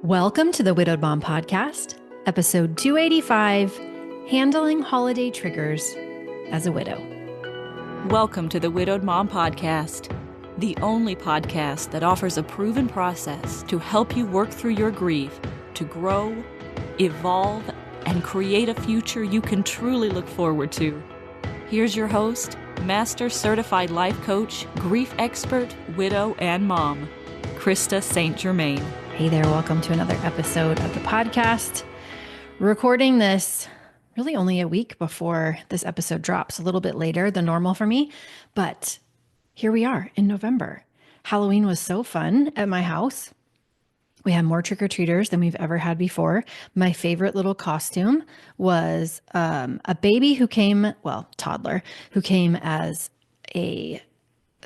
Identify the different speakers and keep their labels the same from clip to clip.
Speaker 1: Welcome to the Widowed Mom Podcast, episode 285, Handling Holiday Triggers as a Widow.
Speaker 2: Welcome to the Widowed Mom Podcast, the only podcast that offers a proven process to help you work through your grief, to grow, evolve, and create a future you can truly look forward to. Here's your host, Master Certified Life Coach, grief expert, widow, and mom, Krista St-Germain.
Speaker 1: Hey there, welcome to another episode of the podcast. Recording this really only a week before this episode drops, a little bit later than normal for me, but here we are in November. Halloween was so fun at my house. We had more trick-or-treaters than we've ever had before. My favorite little costume was a baby who came, toddler, who came as a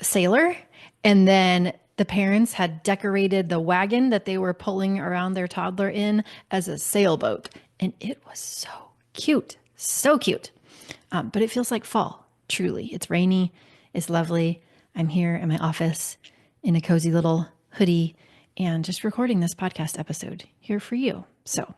Speaker 1: sailor, and then the parents had decorated the wagon that they were pulling around their toddler in as a sailboat. And it was so cute, so cute. But it feels like fall, truly. It's rainy, it's lovely. I'm here in my office in a cozy little hoodie and just recording this podcast episode here for you. So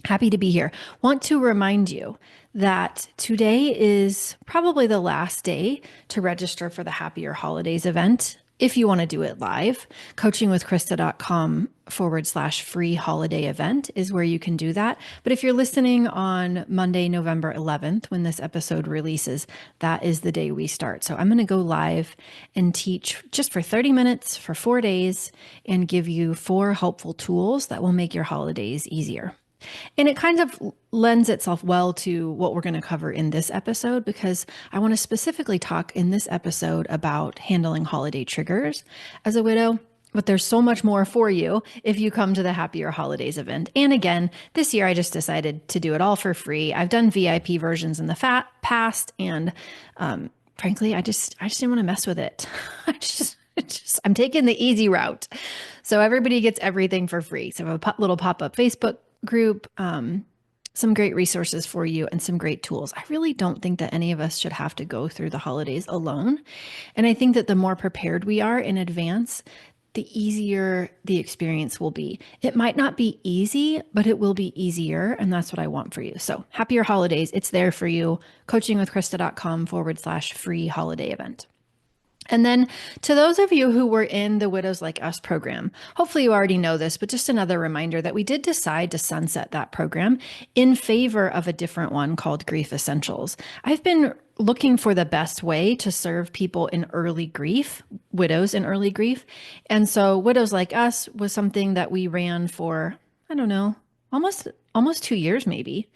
Speaker 1: happy to be here. Want to remind you that today is probably the last day to register for the Happier Holidays event. If you want to do it live, coachingwithkrista.com/free holiday event is where you can do that. But if you're listening on Monday, November 11th, when this episode releases, that is the day we start. So I'm going to go live and teach just for 30 minutes for 4 days and give you 4 helpful tools that will make your holidays easier. And it kind of lends itself well to what we're going to cover in this episode, because I want to specifically talk in this episode about handling holiday triggers as a widow. But there's so much more for you if you come to the Happier Holidays event. And again, this year I just decided to do it all for free. I've done VIP versions in the past, and frankly, I just didn't want to mess with it. I'm taking the easy route. So everybody gets everything for free. So I have a little pop-up Facebook group, some great resources for you, and some great tools. I really don't think that any of us should have to go through the holidays alone. And I think that the more prepared we are in advance, the easier the experience will be. It might not be easy, but it will be easier. And that's what I want for you. So Happier Holidays, it's there for you. coachingwithkrista.com/free holiday event. And then to those of you who were in the Widows Like Us program, hopefully you already know this, but just another reminder that we did decide to sunset that program in favor of a different one called Grief Essentials. I've been looking for the best way to serve people in early grief, widows in early grief. And so Widows Like Us was something that we ran for, I don't know, almost 2 years maybe.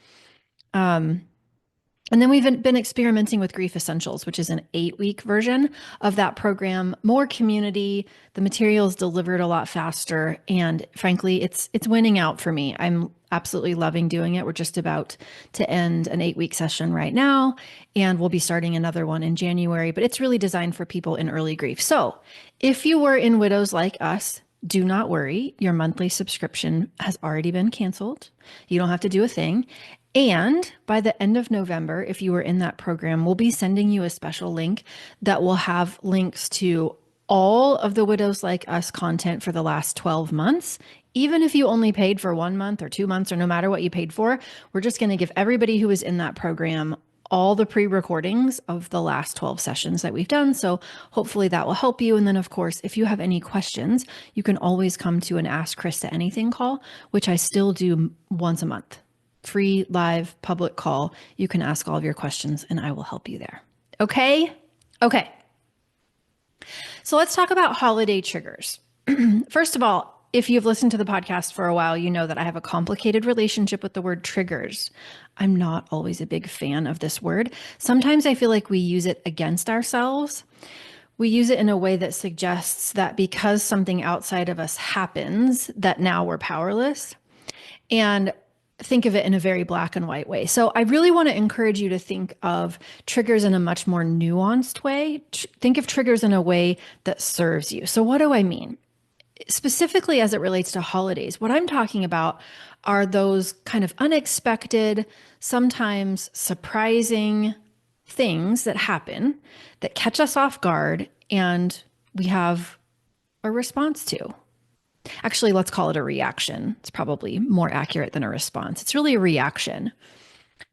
Speaker 1: And then we've been experimenting with Grief Essentials, which is an 8-week version of that program, more community, the materials delivered a lot faster. And frankly, it's winning out for me. I'm absolutely loving doing it. We're just about to end an 8-week session right now, and we'll be starting another one in January, but it's really designed for people in early grief. So if you were in Widows Like Us, do not worry. Your monthly subscription has already been canceled. You don't have to do a thing. And by the end of November, if you were in that program, we'll be sending you a special link that will have links to all of the Widows Like Us content for the last 12 months. Even if you only paid for 1 month or 2 months, or no matter what you paid for, we're just going to give everybody who was in that program all the pre-recordings of the last 12 sessions that we've done. So hopefully that will help you. And then of course, if you have any questions, you can always come to an Ask Krista Anything call, which I still do once a month. Free, live, public call. You can ask all of your questions and I will help you there. Okay? Okay. So let's talk about holiday triggers. First of all, if you've listened to the podcast for a while, you know that I have a complicated relationship with the word triggers. I'm not always a big fan of this word. Sometimes I feel like we use it against ourselves. We use it in a way that suggests that because something outside of us happens, that now we're powerless. And think of it in a very black and white way. So I really want to encourage you to think of triggers in a much more nuanced way. Think of triggers in a way that serves you. So what do I mean? Specifically as it relates to holidays, what I'm talking about are those kind of unexpected, sometimes surprising things that happen that catch us off guard and we have a response to. Actually, let's call it a reaction. It's probably more accurate than a response. It's really a reaction.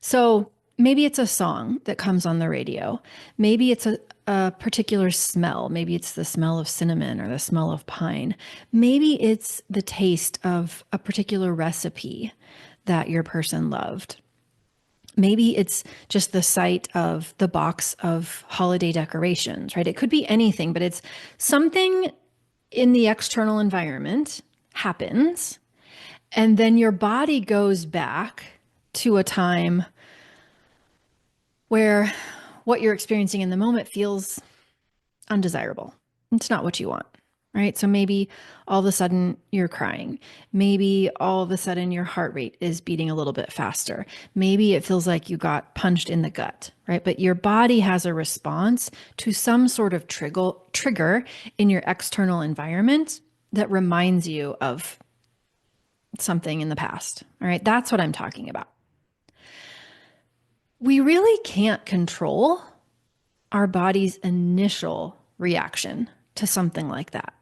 Speaker 1: So maybe it's a song that comes on the radio. Maybe it's a particular smell. Maybe it's the smell of cinnamon or the smell of pine. Maybe it's the taste of a particular recipe that your person loved. Maybe it's just the sight of the box of holiday decorations, right? It could be anything, but it's something in the external environment happens, and then your body goes back to a time where what you're experiencing in the moment feels undesirable. It's not what you want, right? So maybe all of a sudden you're crying. Maybe all of a sudden your heart rate is beating a little bit faster. Maybe it feels like you got punched in the gut, right? But your body has a response to some sort of trigger in your external environment that reminds you of something in the past, all right? That's what I'm talking about. We really can't control our body's initial reaction to something like that.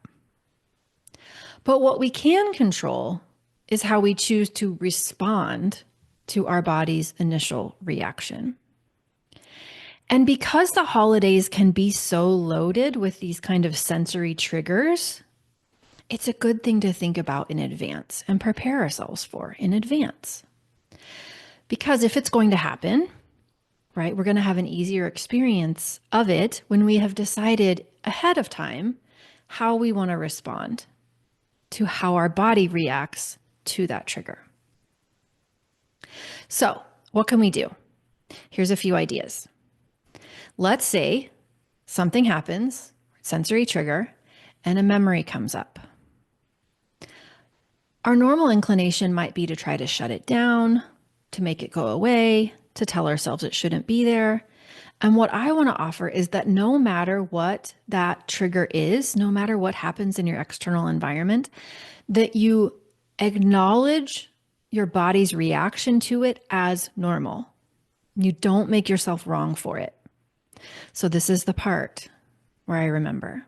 Speaker 1: But what we can control is how we choose to respond to our body's initial reaction. And because the holidays can be so loaded with these kind of sensory triggers, it's a good thing to think about in advance and prepare ourselves for in advance. Because if it's going to happen, right, we're going to have an easier experience of it when we have decided ahead of time how we want to respond to how our body reacts to that trigger. So, what can we do? Here's a few ideas. Let's say something happens, sensory trigger, and a memory comes up. Our normal inclination might be to try to shut it down, to make it go away, to tell ourselves it shouldn't be there. And what I want to offer is that no matter what that trigger is, no matter what happens in your external environment, that you acknowledge your body's reaction to it as normal. You don't make yourself wrong for it. So this is the part where I remember.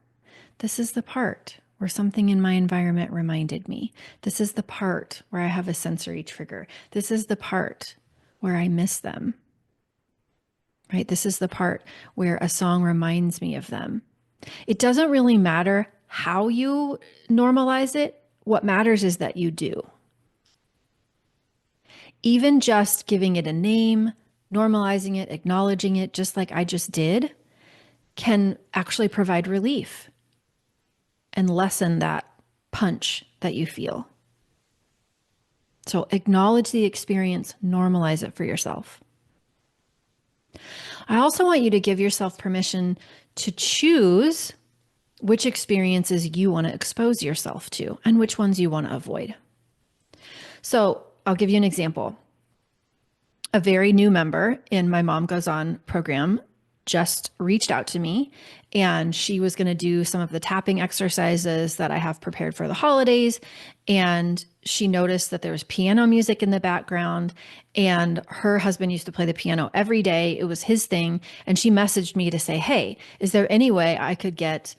Speaker 1: This is the part where something in my environment reminded me. This is the part where I have a sensory trigger. This is the part where I miss them, right? This is the part where a song reminds me of them. It doesn't really matter how you normalize it. What matters is that you do. Even just giving it a name, normalizing it, acknowledging it, just like I just did, can actually provide relief and lessen that punch that you feel. So acknowledge the experience, normalize it for yourself. I also want you to give yourself permission to choose which experiences you want to expose yourself to and which ones you want to avoid. So I'll give you an example. A very new member in my Mom Goes On program just reached out to me, and she was going to do some of the tapping exercises that I have prepared for the holidays. And she noticed that there was piano music in the background, and her husband used to play the piano every day. It was his thing. And she messaged me to say, hey, is there any way I could get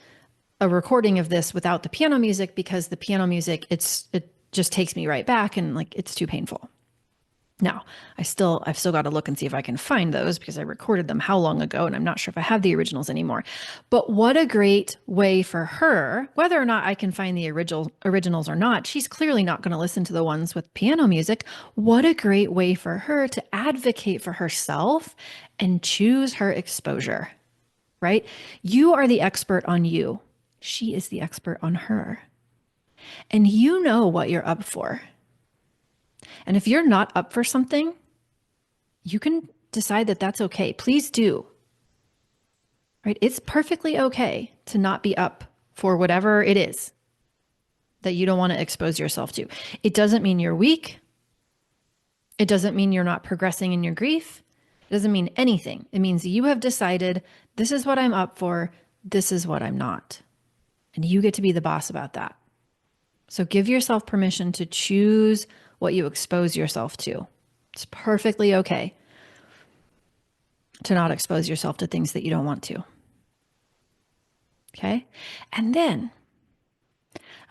Speaker 1: a recording of this without the piano music? Because the piano music, it just takes me right back, and like, it's too painful. Now, I've still got to look and see if I can find those, because I recorded them how long ago, and I'm not sure if I have the originals anymore. But what a great way for her, whether or not I can find the originals or not, she's clearly not going to listen to the ones with piano music. What a great way for her to advocate for herself and choose her exposure, right? You are the expert on you. She is the expert on her. And you know what you're up for. And if you're not up for something, you can decide that that's okay. Please do. Right? It's perfectly okay to not be up for whatever it is that you don't want to expose yourself to. It doesn't mean you're weak. It doesn't mean you're not progressing in your grief. It doesn't mean anything. It means you have decided, this is what I'm up for. This is what I'm not. And you get to be the boss about that. So give yourself permission to choose what you expose yourself to. It's perfectly okay to not expose yourself to things that you don't want to. Okay? And then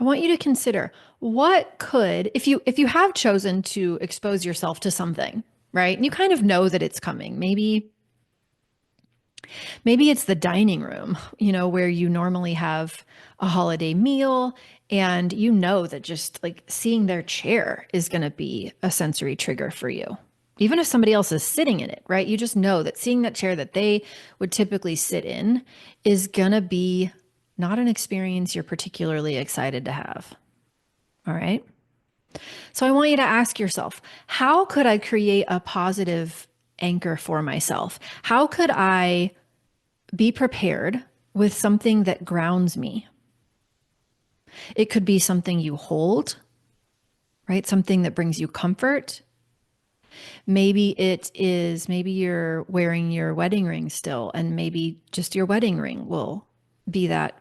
Speaker 1: I want you to consider what could, if you have chosen to expose yourself to something, right? And you kind of know that it's coming. Maybe it's the dining room, where you normally have a holiday meal and you know that just like seeing their chair is going to be a sensory trigger for you. Even if somebody else is sitting in it, right? You just know that seeing that chair that they would typically sit in is going to be not an experience you're particularly excited to have. All right. So I want you to ask yourself, how could I create a positive anchor for myself? How could I be prepared with something that grounds me? It could be something you hold, right? Something that brings you comfort. Maybe you're wearing your wedding ring still, and maybe just your wedding ring will be that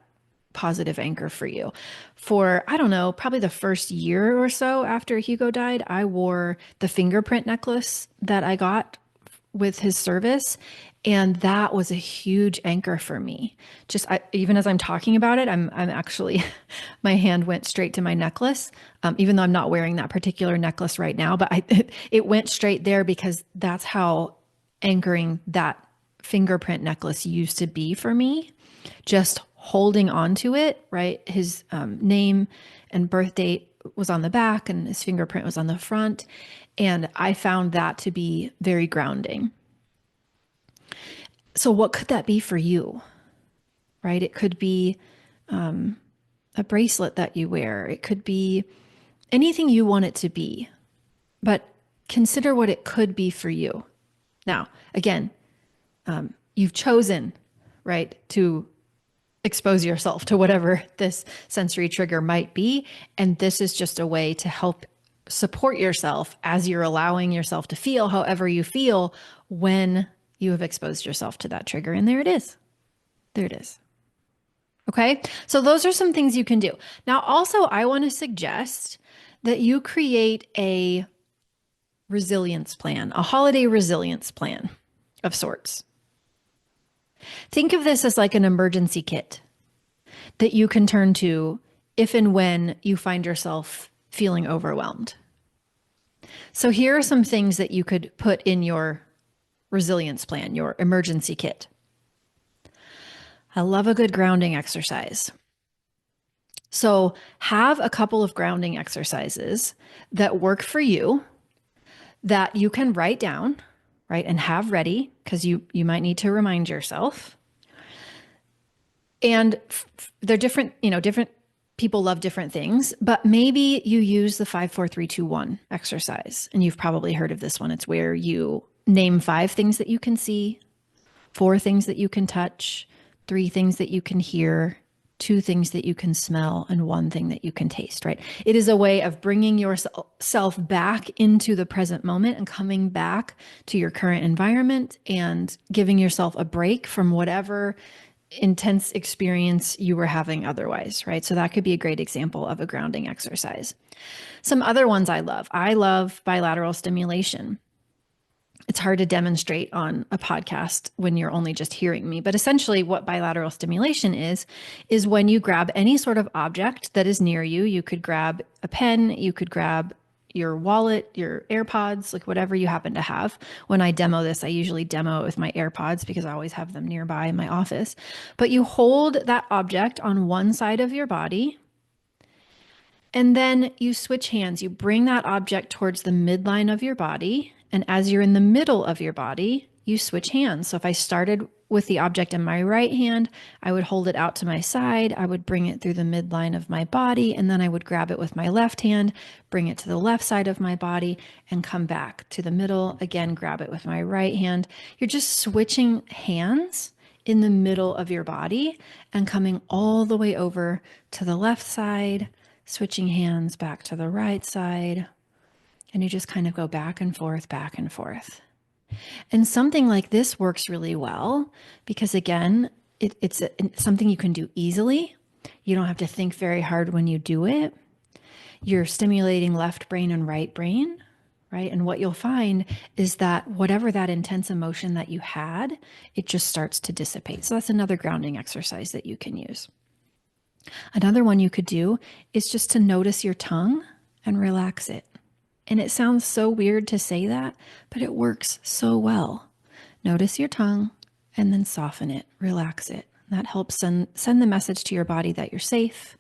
Speaker 1: positive anchor for you. For, I don't know, probably the first year or so after Hugo died, I wore the fingerprint necklace that I got with his service. And that was a huge anchor for me. Even as I'm talking about it, I'm actually, my hand went straight to my necklace, even though I'm not wearing that particular necklace right now, but it went straight there because that's how anchoring that fingerprint necklace used to be for me. Just holding on to it, right? His name and birth date was on the back and his fingerprint was on the front. And I found that to be very grounding. So what could that be for you, right? It could be a bracelet that you wear. It could be anything you want it to be, but consider what it could be for you. Now, again, you've chosen, right, to expose yourself to whatever this sensory trigger might be. And this is just a way to help support yourself as you're allowing yourself to feel however you feel when you have exposed yourself to that trigger. And there it is. There it is. Okay. So those are some things you can do. Now, also, I want to suggest that you create a resilience plan, a holiday resilience plan of sorts. Think of this as like an emergency kit that you can turn to if and when you find yourself feeling overwhelmed. So here are some things that you could put in your resilience plan, your emergency kit. I love a good grounding exercise. So have a couple of grounding exercises that work for you that you can write down, right, and have ready because you might need to remind yourself. And they're different, different people love different things, but maybe you use the 5, 4, 3, 2, 1 exercise. And you've probably heard of this one. It's where you name 5 things that you can see, 4 things that you can touch, 3 things that you can hear, 2 things that you can smell, and 1 thing that you can taste, right? It is a way of bringing yourself back into the present moment and coming back to your current environment and giving yourself a break from whatever intense experience you were having otherwise, right? So that could be a great example of a grounding exercise. Some other ones I love bilateral stimulation. It's hard to demonstrate on a podcast when you're only just hearing me, but essentially what bilateral stimulation is when you grab any sort of object that is near you. You could grab a pen, you could grab your wallet, your AirPods, like whatever you happen to have. When I demo this, I usually demo it with my AirPods because I always have them nearby in my office. But you hold that object on one side of your body, and then you switch hands. You bring that object towards the midline of your body. And as you're in the middle of your body, you switch hands. So if I started with the object in my right hand, I would hold it out to my side. I would bring it through the midline of my body, and then I would grab it with my left hand, bring it to the left side of my body, and come back to the middle. Again, grab it with my right hand. You're just switching hands in the middle of your body and coming all the way over to the left side, switching hands back to the right side. And you just kind of go back and forth, back and forth. And something like this works really well because, again, it's something you can do easily. You don't have to think very hard when you do it. You're stimulating left brain and right brain, right? And what you'll find is that whatever that intense emotion that you had, it just starts to dissipate. So that's another grounding exercise that you can use. Another one you could do is just to notice your tongue and relax it. And it sounds so weird to say that, but it works so well. Notice your tongue and then soften it, relax it. That helps send the message to your body that you're safe,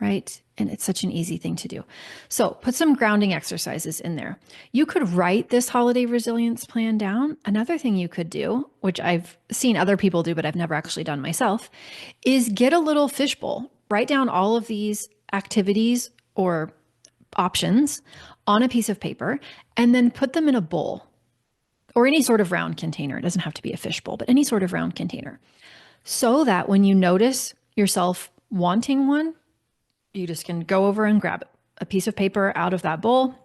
Speaker 1: right? And it's such an easy thing to do. So put some grounding exercises in there. You could write this holiday resilience plan down. Another thing you could do, which I've seen other people do, but I've never actually done myself, is get a little fishbowl. Write down all of these activities or options on a piece of paper and then put them in a bowl or any sort of round container. It doesn't have to be a fishbowl, but any sort of round container. So that when you notice yourself wanting one, you just can go over and grab a piece of paper out of that bowl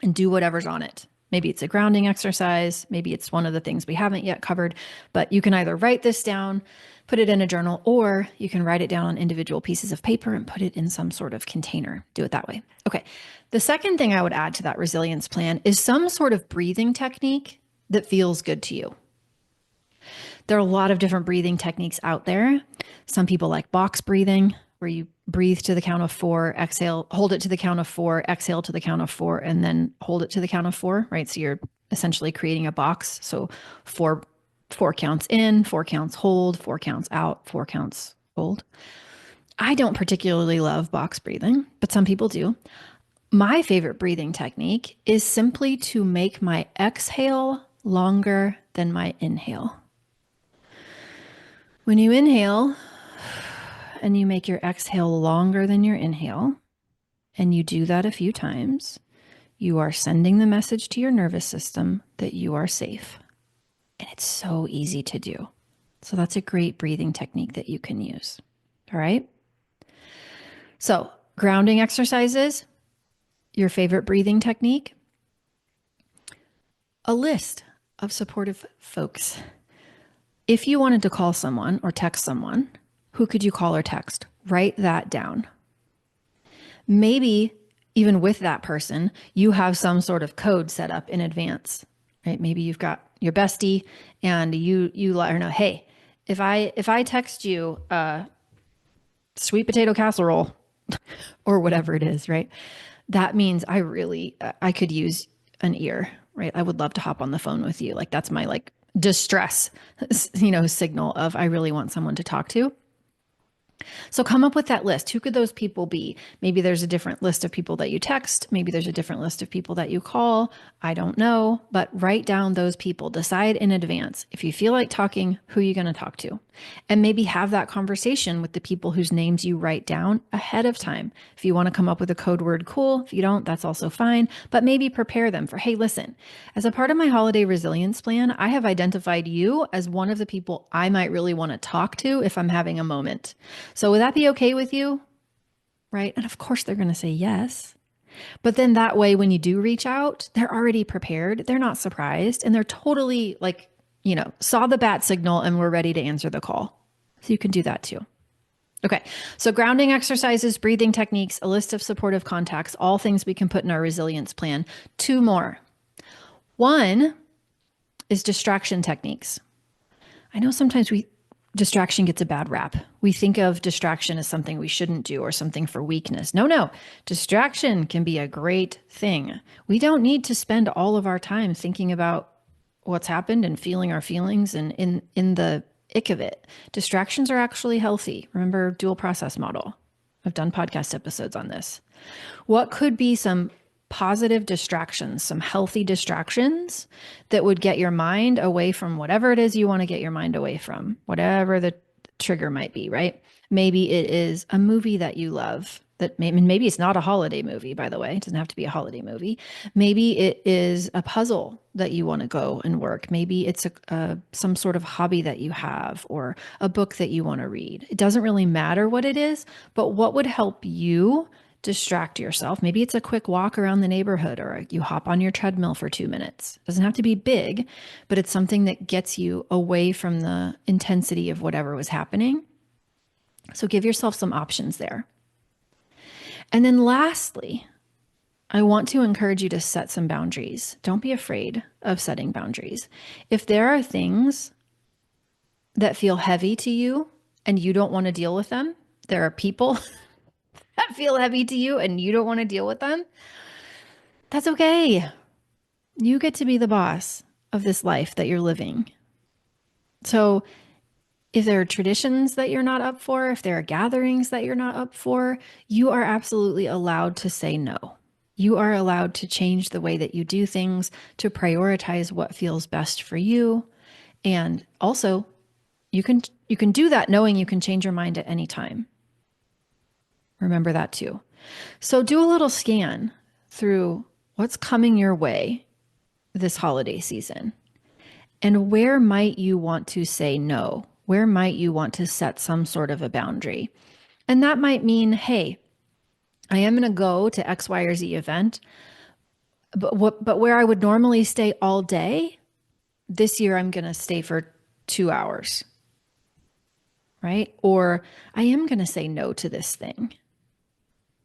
Speaker 1: and do whatever's on it. Maybe it's a grounding exercise. Maybe it's one of the things we haven't yet covered, but you can either write this down, put it in a journal, or you can write it down on individual pieces of paper and put it in some sort of container. Do it that way. Okay. The second thing I would add to that resilience plan is some sort of breathing technique that feels good to you. There are a lot of different breathing techniques out there. Some people like box breathing, where you breathe to the count of 4, exhale, hold it to the count of 4, exhale to the count of 4, and then hold it to the count of 4, right? So you're essentially creating a box. So four counts in, 4 counts hold, 4 counts out, 4 counts hold. I don't particularly love box breathing, but some people do. My favorite breathing technique is simply to make my exhale longer than my inhale. When you inhale and you make your exhale longer than your inhale, and you do that a few times, you are sending the message to your nervous system that you are safe. And it's so easy to do. So that's a great breathing technique that you can use. All right. So grounding exercises, your favorite breathing technique, a list of supportive folks. If you wanted to call someone or text someone, who could you call or text? Write that down. Maybe even with that person, you have some sort of code set up in advance, right? Maybe you've got your bestie and you let her know, hey, if I text you sweet potato casserole or whatever it is, right? That means I could use an ear, right? I would love to hop on the phone with you. Like that's my distress, signal of I really want someone to talk to. So come up with that list. Who could those people be? Maybe there's a different list of people that you text. Maybe there's a different list of people that you call. I don't know, but write down those people. Decide in advance. If you feel like talking, who are you going to talk to? And maybe have that conversation with the people whose names you write down ahead of time. If you want to come up with a code word, cool. If you don't, that's also fine. But maybe prepare them for, hey, listen, as a part of my holiday resilience plan, I have identified you as one of the people I might really want to talk to if I'm having a moment. So would that be okay with you? Right? And of course they're going to say yes. But then that way, when you do reach out, they're already prepared. They're not surprised. And they're totally saw the bat signal and we're ready to answer the call. So you can do that too. Okay. So grounding exercises, breathing techniques, a list of supportive contacts, all things we can put in our resilience plan. 2 more. One is distraction techniques. I know sometimes distraction gets a bad rap. We think of distraction as something we shouldn't do or something for weakness. No. Distraction can be a great thing. We don't need to spend all of our time thinking about what's happened and feeling our feelings and in the ick of it. Distractions are actually healthy. Remember, dual process model. I've done podcast episodes on this. What could be some positive distractions, some healthy distractions that would get your mind away from whatever it is you want to get your mind away from, whatever the trigger might be, right? Maybe it is a movie that you love. Maybe it's not a holiday movie, by the way. It doesn't have to be a holiday movie. Maybe it is a puzzle that you want to go and work. Maybe it's some sort of hobby that you have or a book that you want to read. It doesn't really matter what it is, but what would help you distract yourself? Maybe it's a quick walk around the neighborhood or you hop on your treadmill for 2 minutes. It doesn't have to be big, but it's something that gets you away from the intensity of whatever was happening. So give yourself some options there. And then lastly, I want to encourage you to set some boundaries. Don't be afraid of setting boundaries. If there are things that feel heavy to you and you don't want to deal with them, there are people that feel heavy to you and you don't want to deal with them, that's okay. You get to be the boss of this life that you're living. So if there are traditions that you're not up for, if there are gatherings that you're not up for, you are absolutely allowed to say no. You are allowed to change the way that you do things, to prioritize what feels best for you. And also, you can do that knowing you can change your mind at any time. Remember that too. So do a little scan through what's coming your way this holiday season. And where might you want to say no? Where might you want to set some sort of a boundary? And that might mean, hey, I am going to go to X, Y, or Z event, but where I would normally stay all day, this year I'm going to stay for 2 hours, right? Or I am going to say no to this thing.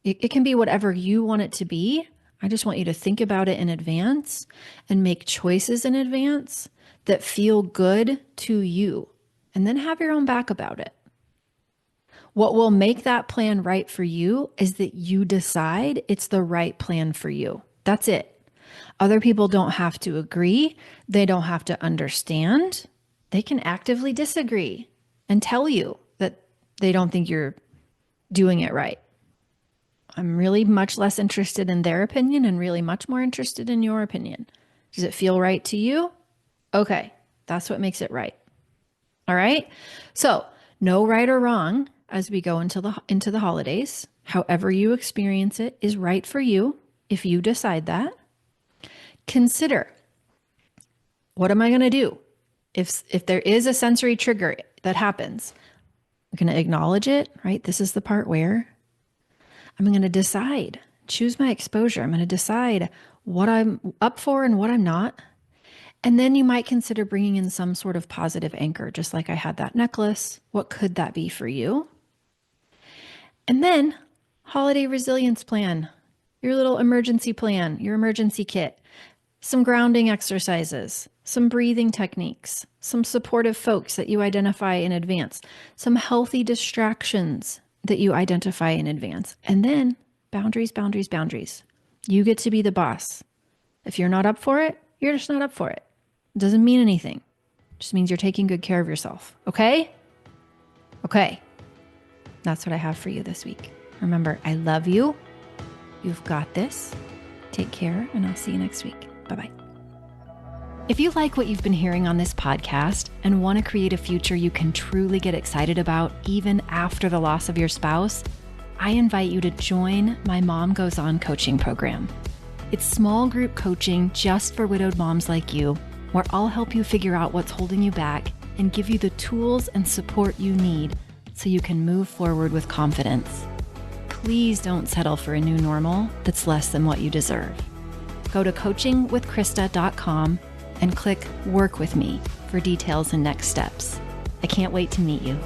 Speaker 1: It can be whatever you want it to be. I just want you to think about it in advance and make choices in advance that feel good to you, and then have your own back about it. What will make that plan right for you is that you decide it's the right plan for you. That's it. Other people don't have to agree. They don't have to understand. They can actively disagree and tell you that they don't think you're doing it right. I'm really much less interested in their opinion and really much more interested in your opinion. Does it feel right to you? Okay, that's what makes it right. All right. So no right or wrong as we go into the holidays. However you experience it is right for you if you decide that. Consider, what am I going to do if there is a sensory trigger that happens? I'm going to acknowledge it, right? This is the part where I'm going to decide, choose my exposure. I'm going to decide what I'm up for and what I'm not. And then you might consider bringing in some sort of positive anchor, just like I had that necklace. What could that be for you? And then holiday resilience plan, your little emergency plan, your emergency kit, some grounding exercises, some breathing techniques, some supportive folks that you identify in advance, some healthy distractions that you identify in advance. And then boundaries, boundaries, boundaries. You get to be the boss. If you're not up for it, you're just not up for it. It doesn't mean anything. It just means you're taking good care of yourself. Okay? Okay. That's what I have for you this week. Remember, I love you. You've got this. Take care, and I'll see you next week. Bye-bye. If you like what you've been hearing on this podcast and want to create a future you can truly get excited about even after the loss of your spouse, I invite you to join my Mom Goes On coaching program. It's small group coaching just for widowed moms like you, where I'll help you figure out what's holding you back and give you the tools and support you need so you can move forward with confidence. Please don't settle for a new normal that's less than what you deserve. Go to coachingwithkrista.com and click Work With Me for details and next steps. I can't wait to meet you.